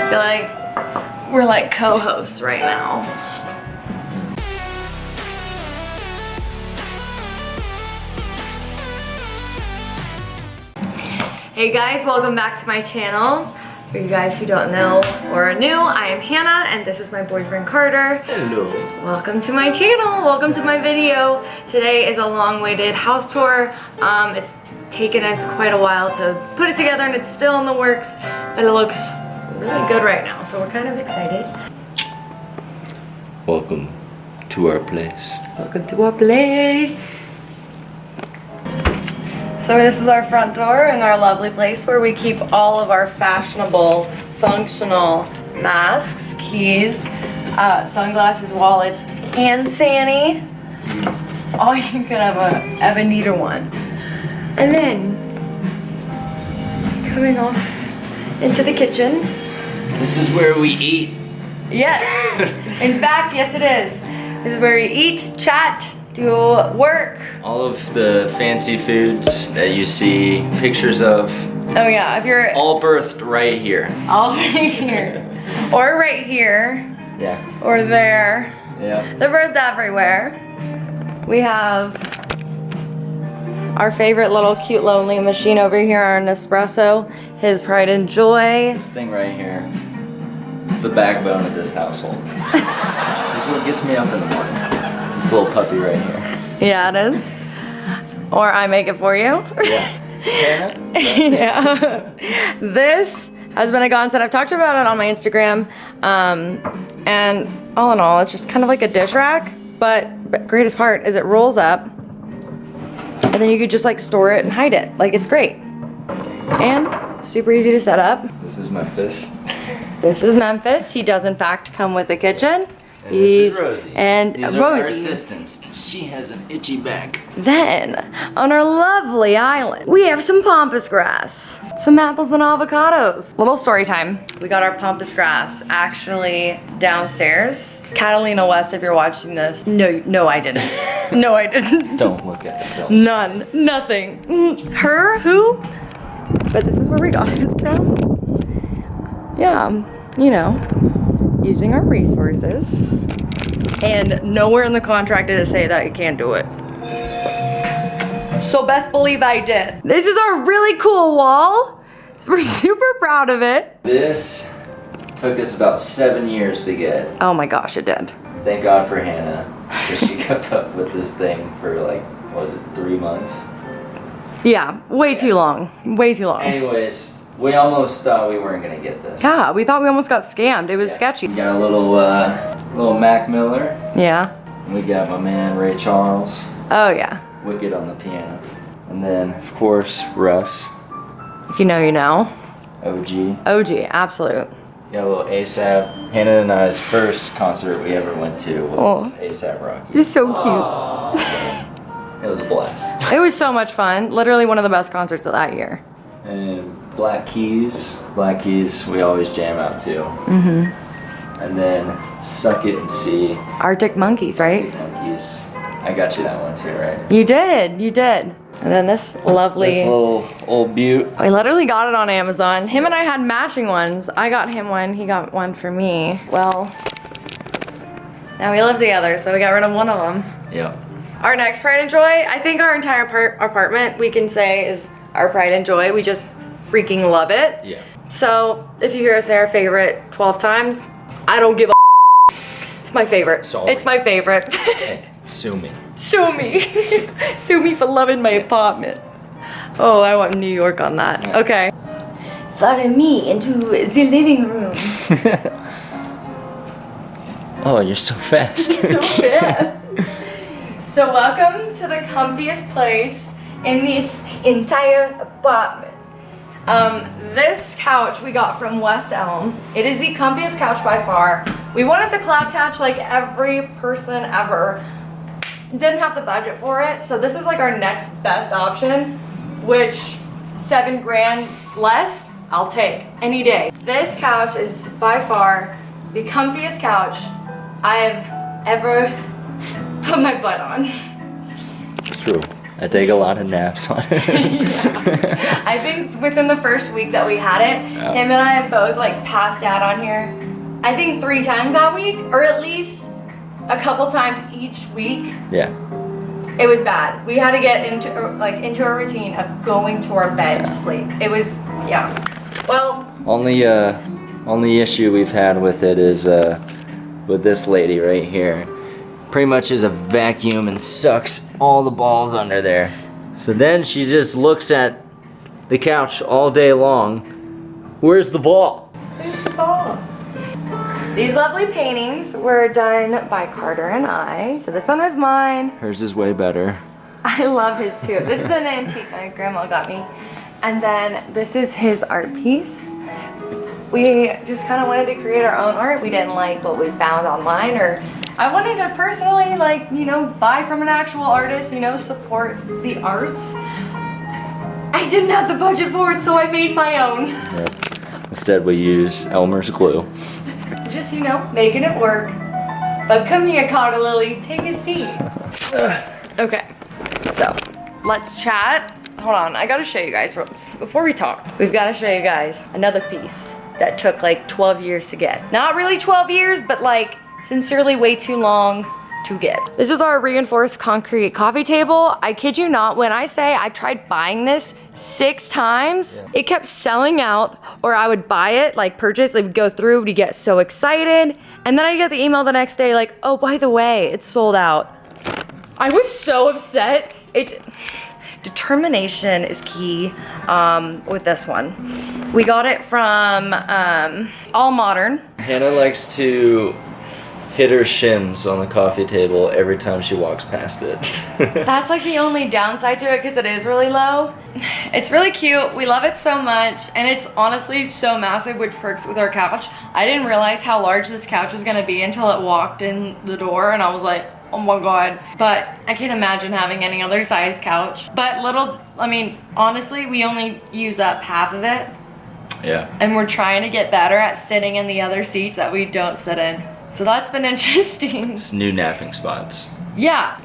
I feel like we're like co-hosts right now. Hey guys, welcome back to my channel. For you guys who don't know or are new, I am Hannah and this is my boyfriend Carter. Hello. Welcome to my channel, welcome to my video. Today is a long-awaited house tour. It's taken us quite a while to put it together and it's still in the works, but it looks really good right now, so we're kind of excited. Welcome to our place. Welcome to our place. So this is our front door in our lovely place where we keep all of our fashionable, functional masks, keys, sunglasses, wallets, and Sanny. All you can ever need one. And then, coming off into the kitchen. This is where we eat. Yes. In fact, yes it is. This is where we eat, chat, do work. All of the fancy foods that you see pictures of. Oh yeah, if you're all birthed right here. All right here. Or right here. Yeah. Or there. Yeah. They're birthed everywhere. We have our favorite little cute lonely machine over here, our Nespresso, his pride and joy. This thing right here. It's the backbone of this household. This is what gets me up in the morning. This little puppy right here. Yeah, it is. Or I make it for you. Yeah. Yeah. This has been a godsend. I've talked about it on my Instagram. And all in all, it's just kind of like a dish rack. But greatest part is it rolls up. And then you could just like store it and hide it. Like it's great. And super easy to set up. This is Memphis. This is Memphis. He does in fact come with a kitchen. And this is Rosie. And these are our assistants. She has an itchy back. Then, on our lovely island, we have some pampas grass, some apples and avocados. Little story time. We got our pampas grass actually downstairs. Catalina West, if you're watching this. No, I didn't. No, I didn't. Don't look at the film. None. Nothing. Her? Who? But this is where we got it from. Yeah, you know, using our resources. And nowhere in the contract did it say that you can't do it. So best believe I did. This is our really cool wall. We're super proud of it. This took us about 7 years to get. Oh my gosh, it did. Thank God for Hannah, because she kept up with this thing for like, what was it, 3 months? Yeah, way too long. Way too long. Anyways, we almost thought we weren't gonna get this. Yeah, we thought we almost got scammed. It was sketchy. We got a little Mac Miller. Yeah. We got my man Ray Charles. Oh yeah. Wicked on the piano. And then, of course, Russ. If you know, you know. OG. OG, absolute. Got a little ASAP. Hannah and I's first concert we ever went to was ASAP Rocky. It's so cute. It was a blast. It was so much fun. Literally one of the best concerts of that year. And Black Keys, we always jam out to. Mm-hmm. And then Suck It and See. Arctic Monkeys, right? Monkeys. I got you that one too, right? You did. And then this lovely... This little old beaut. We literally got it on Amazon. Him and I had matching ones. I got him one, he got one for me. Well, now we live together, so we got rid of one of them. Yep. Our next pride and joy, I think our entire apartment, we can say, is our pride and joy. We just freaking love it. Yeah. So, if you hear us say our favorite 12 times, I don't give a It's my favorite. Sorry. It's my favorite. Hey, sue me. Sue me. Sue me for loving my apartment. Oh, I want New York on that. Yeah. Okay. Follow me into the living room. Oh, you're so fast. So fast. So welcome to the comfiest place in this entire apartment. This couch we got from West Elm. It is the comfiest couch by far. We wanted the cloud couch like every person ever. Didn't have the budget for it, so this is like our next best option, which $7 grand less, I'll take any day. This couch is by far the comfiest couch I've ever put my butt on. True. I take a lot of naps on it. Yeah. I think within the first week that we had it, him and I both like passed out on here. I think 3 times that week, or at least a couple times each week. Yeah. It was bad. We had to get into a routine of going to our bed to sleep. It was, yeah. Well. Only issue we've had with it is with this lady right here. Pretty much is a vacuum and sucks all the balls under there. So then she just looks at the couch all day long. Where's the ball? Where's the ball? These lovely paintings were done by Carter and I. So this one was mine. Hers is way better. I love his too. This is an antique my grandma got me. And then this is his art piece. We just kind of wanted to create our own art. We didn't like what we found online, or I wanted to personally, like, you know, buy from an actual artist, you know, support the arts. I didn't have the budget for it, so I made my own. Yep. Instead we use Elmer's glue. Just, you know, making it work. But come here, Carter Lily, take a seat. Okay, so let's chat. Hold on, I gotta show you guys, before we talk, we've gotta show you guys another piece that took like 12 years to get. Not really 12 years, but like sincerely way too long to get. This is our reinforced concrete coffee table. I kid you not, when I say I tried buying this 6 times, it kept selling out, or I would buy it, like purchase, it would go through, we'd get so excited, and then I'd get the email the next day like, oh, by the way, it's sold out. I was so upset. Determination is key with this one. We got it from All Modern. Hannah likes to hit her shins on the coffee table every time she walks past it. That's like the only downside to it because it is really low. It's really cute. We love it so much, and it's honestly so massive, which works with our couch. I didn't realize how large this couch was gonna be until it walked in the door, and I was like, oh my god. But I can't imagine having any other size couch. But I mean, honestly, we only use up half of it. Yeah. And we're trying to get better at sitting in the other seats that we don't sit in. So that's been interesting. It's new napping spots. Yeah.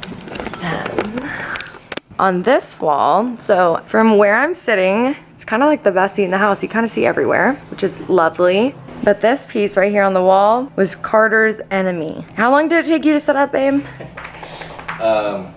On this wall, so from where I'm sitting, it's kind of like the best seat in the house. You kind of see everywhere, which is lovely. But this piece right here on the wall was Carter's enemy. How long did it take you to set up, babe?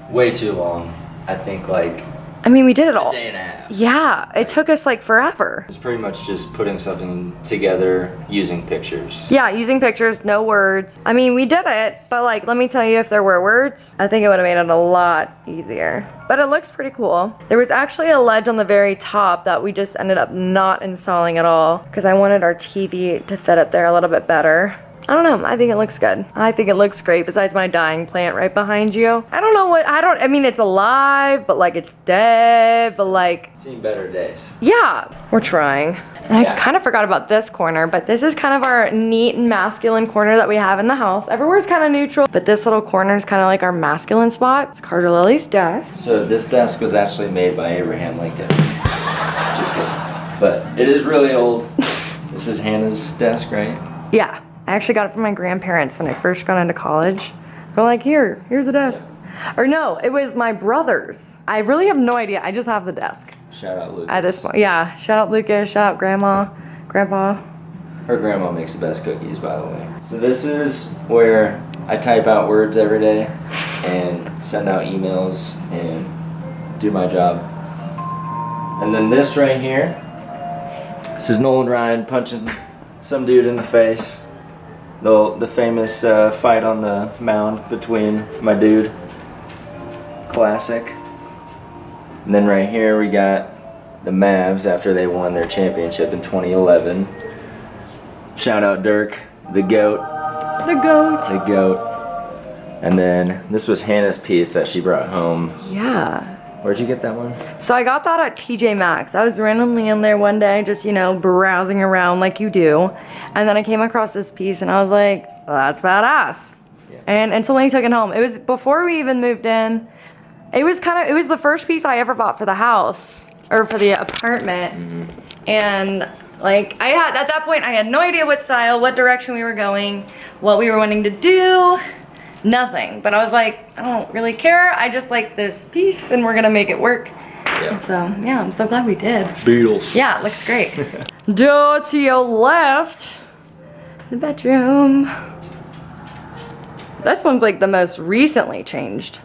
Way too long. I think like I mean, we did it all. a day and a half. Yeah, it took us like forever. It's pretty much just putting something together using pictures. Yeah, using pictures, no words. I mean, we did it, but like, let me tell you, if there were words, I think it would have made it a lot easier. But it looks pretty cool. There was actually a ledge on the very top that we just ended up not installing at all because I wanted our TV to fit up there a little bit better. I don't know, I think it looks good. I think it looks great besides my dying plant right behind you. I mean, it's alive, but like it's dead, but like. Seen better days. Yeah, we're trying. And I kind of forgot about this corner, but this is kind of our neat and masculine corner that we have in the house. Everywhere's kind of neutral, but this little corner is kind of like our masculine spot. It's Carter Lily's desk. So this desk was actually made by Abraham Lincoln. Just kidding. But it is really old. This is Hannah's desk, right? Yeah. I actually got it from my grandparents when I first got into college. They're like, here's the desk. Or no, it was my brother's. I really have no idea. I just have the desk. Shout out Lucas. At this point, yeah. Shout out Lucas, shout out Grandma, Grandpa. Her grandma makes the best cookies, by the way. So this is where I type out words every day and send out emails and do my job. And then this right here, this is Nolan Ryan punching some dude in the face. The famous fight on the mound between my dude. Classic. And then right here we got the Mavs after they won their championship in 2011. Shout out Dirk, the GOAT. The goat. The GOAT. And then this was Hannah's piece that she brought home. Yeah. Where'd you get that one? So I got that at TJ Maxx. I was randomly in there one day, just, you know, browsing around like you do. And then I came across this piece and I was like, well, that's badass. Yeah. And instantly took it home. It was before we even moved in. It was the first piece I ever bought for the house, or for the apartment. Mm-hmm. And like, at that point, I had no idea what style, what direction we were going, what we were wanting to do. nothing. But I was like, I don't really care. I just like this piece and we're gonna make it work. Yeah. And so, yeah, I'm so glad we did. Beatles. Yeah, it looks great. Door to your left, the bedroom. This one's like the most recently changed.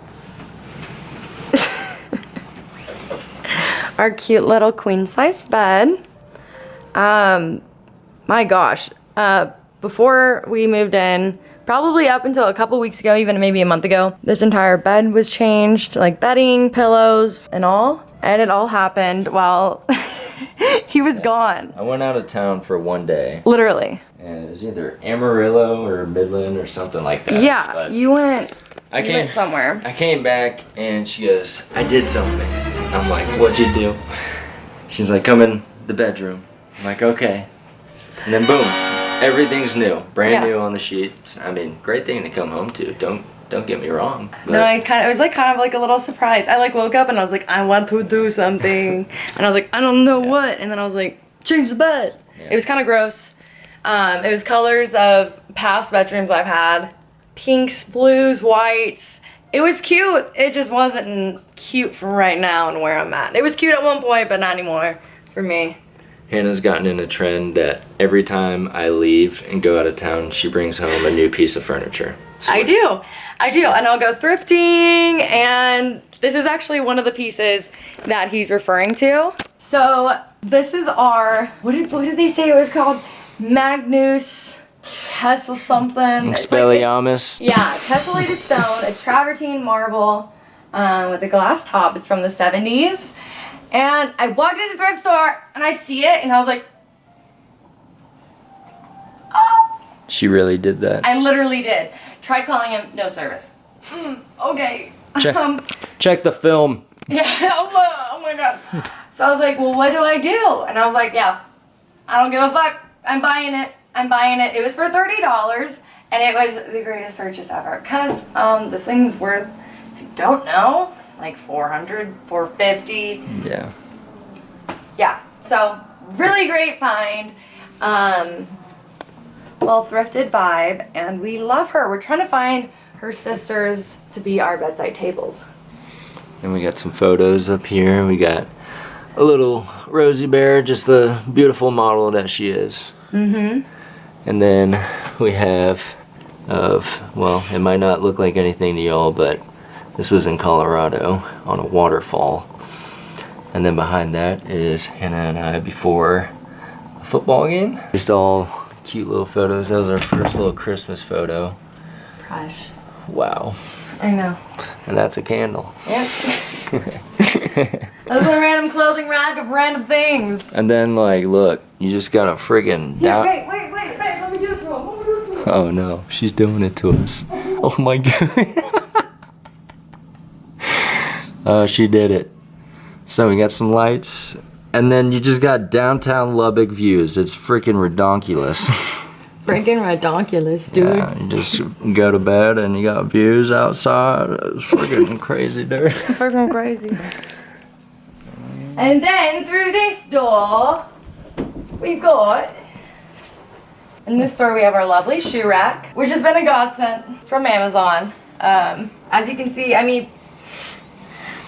Our cute little queen size bed. My gosh, before we moved in, probably up until a couple weeks ago, even maybe a month ago, this entire bed was changed, like bedding, pillows, and all. And it all happened while he was gone. I went out of town for one day. Literally. And it was either Amarillo or Midland or something like that. Yeah, but you went somewhere. I came back and she goes, I did something. I'm like, what'd you do? She's like, come in the bedroom. I'm like, okay. And then boom, everything's new. Brand new on the sheets. I mean, great thing to come home to. Don't get me wrong. But No, it was like kind of like a little surprise. I like woke up and I was like, I want to do something. And I was like, I don't know what. And then I was like, change the bed. Yeah. It was kind of gross. It was colors of past bedrooms I've had. Pinks, blues, whites. It was cute. It just wasn't cute for right now and where I'm at. It was cute at one point, but not anymore for me. Hannah's gotten in a trend that every time I leave and go out of town, she brings home a new piece of furniture. I do, and I'll go thrifting, and this is actually one of the pieces that he's referring to. So this is our, what did they say it was called? Magnus Tessel something. Expelliarmus. Yeah, tessellated stone. It's travertine marble with a glass top. It's from the 70s. And I walked into the thrift store and I see it and I was like, oh. She really did that. I literally did. Tried calling him, no service. Okay. Check the film. Yeah, oh my god. So I was like, well, what do I do? And I was like, yeah, I don't give a fuck. I'm buying it. It was for $30 and it was the greatest purchase ever. Cause this thing's worth, if you don't know, like $400, $450. Yeah. Yeah, so really great find. Well thrifted vibe, and we love her. We're trying to find her sisters to be our bedside tables. And we got some photos up here. We got a little Rosie Bear, just the beautiful model that she is. Mm-hmm. And then we have well, it might not look like anything to y'all, but this was in Colorado on a waterfall. And then behind that is Hannah and I before a football game. Just all cute little photos. That was our first little Christmas photo. Gosh. Wow. I know. And that's a candle. Yep. That was a random clothing rack of random things. And then, like, look, you just got a friggin' Wait, let me do this one. Oh no, she's doing it to us. Oh my god. Oh, she did it. So we got some lights, and then you just got downtown Lubbock views. It's freaking redonkulous. Freaking redonkulous, dude. Yeah, you just go to bed and you got views outside. It's freaking crazy, dude. Freaking crazy. And then through this door, we've got, in this store we have our lovely shoe rack, which has been a godsend from Amazon. As you can see, I mean,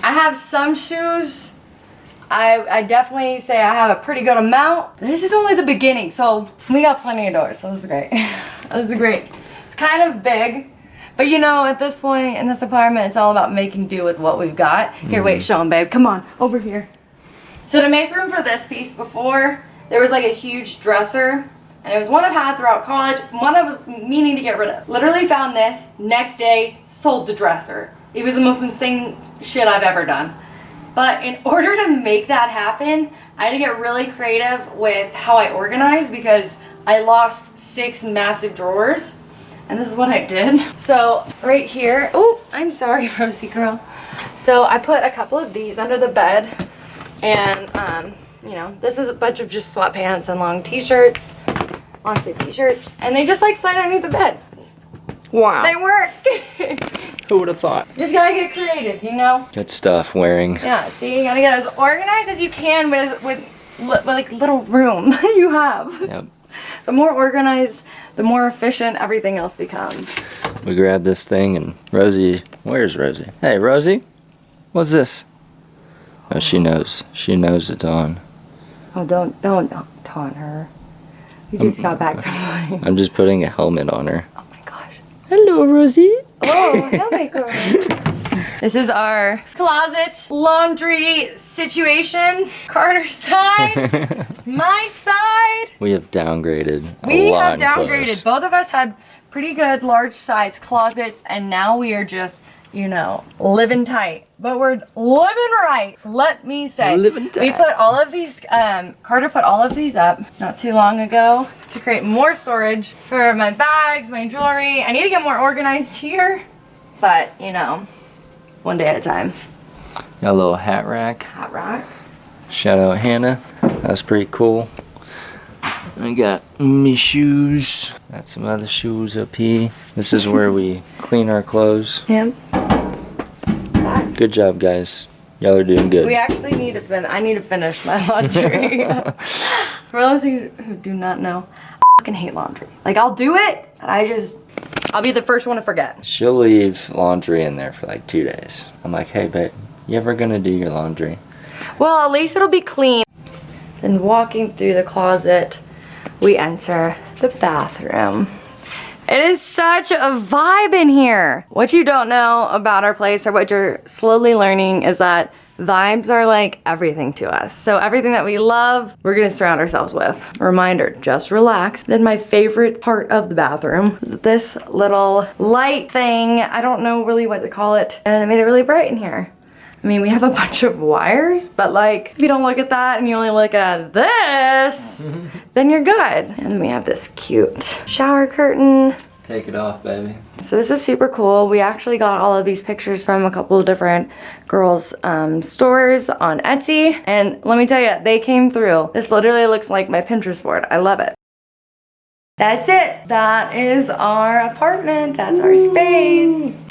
I have some shoes. I definitely say I have a pretty good amount. This is only the beginning, so we got plenty of doors, so this is great. This is great. It's kind of big, but you know, at this point in this apartment, it's all about making do with what we've got. Here, wait, show 'em, babe. Come on, over here. So to make room for this piece, before, there was like a huge dresser, and it was one I've had throughout college, one I was meaning to get rid of. Literally found this, next day, sold the dresser. It was the most insane shit I've ever done. But in order to make that happen, I had to get really creative with how I organized because I lost 6 massive drawers. And this is what I did. So right here, oh, I'm sorry, Rosie girl. So I put a couple of these under the bed. And, you know, this is a bunch of just sweatpants and long t-shirts, long sleeve t-shirts. And they just like slide underneath the bed. Wow. They work. Who would have thought? Just gotta get creative, you know? Good stuff wearing. Yeah, see, you gotta get as organized as you can with like little room you have. Yep. The more organized, the more efficient everything else becomes. We grab this thing and Rosie, where's Rosie? Hey, Rosie, what's this? Oh, she knows. She knows it's on. Oh, don't taunt her. You just got back from playing. I'm just putting a helmet on her. Oh my gosh. Hello, Rosie. Oh, helmet girl. This is our closet laundry situation. Carter's side, my side. We have downgraded. We have downgraded. Both of us had pretty good large size closets, and now we are just, you know, living tight. But we're living right, let me say. Living tight. We put all of these, Carter put all of these up not too long ago to create more storage for my bags, my jewelry. I need to get more organized here, but you know, one day at a time. Got a little hat rack. Hat rack. Shout out Hannah. That's pretty cool. I got me shoes. Got some other shoes up here. This is where we clean our clothes. Yep. Good job, guys. Y'all are doing good. We actually need to I need to finish my laundry. For those who do not know, I fucking hate laundry. Like, I'll do it, and I'll be the first one to forget. She'll leave laundry in there for like 2 days. I'm like, hey, babe, you ever gonna do your laundry? Well, at least it'll be clean. Then walking through the closet, we enter the bathroom. It is such a vibe in here. What you don't know about our place, or what you're slowly learning, is that vibes are like everything to us. So everything that we love, we're gonna surround ourselves with. A reminder, just relax. Then my favorite part of the bathroom is this little light thing. I don't know really what to call it. And it made it really bright in here. I mean, we have a bunch of wires, but like, if you don't look at that and you only look at this, then you're good. And we have this cute shower curtain. Take it off, baby. So this is super cool. We actually got all of these pictures from a couple of different girls' stores on Etsy. And let me tell you, they came through. This literally looks like my Pinterest board. I love it. That's it. That is our apartment. That's our space.